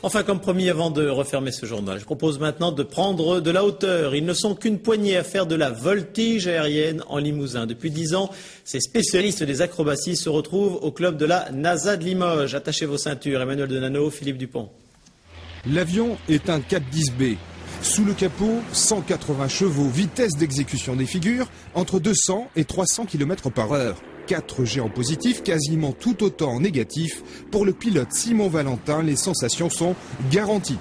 Enfin, comme promis, avant de refermer ce journal, je propose maintenant de prendre de la hauteur. Ils ne sont qu'une poignée à faire de la voltige aérienne en Limousin. Depuis 10 ans, ces spécialistes des acrobaties se retrouvent au club de la NASA de Limoges. Attachez vos ceintures. Emmanuel Denano, Philippe Dupont. L'avion est un 410B. Sous le capot, 180 chevaux, vitesse d'exécution des figures, entre 200 et 300 km/h. 4 jets en positif, quasiment tout autant en négatif. Pour le pilote Simon Valentin, les sensations sont garanties.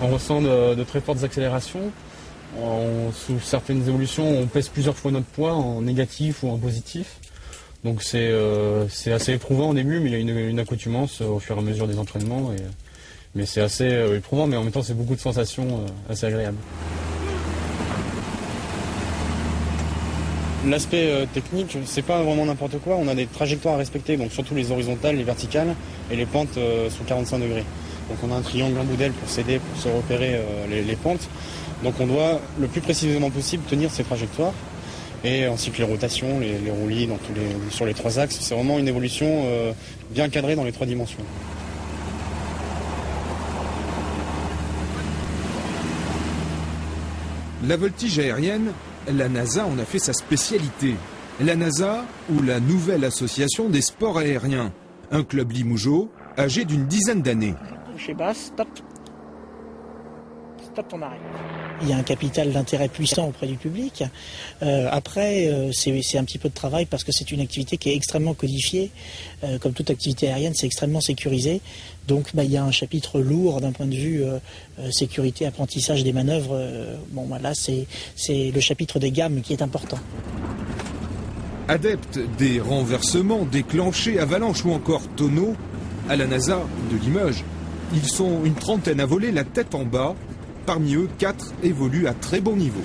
On ressent de très fortes accélérations. Sous certaines évolutions, on pèse plusieurs fois notre poids en négatif ou en positif. Donc c'est assez éprouvant au début, mais il y a une accoutumance au fur et à mesure des entraînements. Mais c'est assez éprouvant, mais en même temps c'est beaucoup de sensations assez agréables. L'aspect technique, c'est pas vraiment n'importe quoi. On a des trajectoires à respecter, donc surtout les horizontales, les verticales, et les pentes sont 45 degrés. Donc on a un triangle en boudelle pour s'aider, pour se repérer les pentes. Donc on doit le plus précisément possible tenir ces trajectoires. Et ainsi que les rotations, les roulis sur les 3 axes. C'est vraiment une évolution bien cadrée dans les 3 dimensions. La voltige aérienne, la NASA en a fait sa spécialité. La NASA, ou la nouvelle association des sports aériens. Un club limougeot, âgé d'une dizaine d'années. Toucher basse, stop. Stop, on arrête. Il y a un capital d'intérêt puissant auprès du public. Après, c'est un petit peu de travail parce que c'est une activité qui est extrêmement codifiée. Comme toute activité aérienne, c'est extrêmement sécurisé. Donc, il y a un chapitre lourd d'un point de vue sécurité, apprentissage des manœuvres. Là, c'est le chapitre des gammes qui est important. Adeptes des renversements, déclenchés, avalanches ou encore tonneaux, à la NASA de Limoges, ils sont une trentaine à voler la tête en bas. Parmi eux, 4 évoluent à très bon niveau.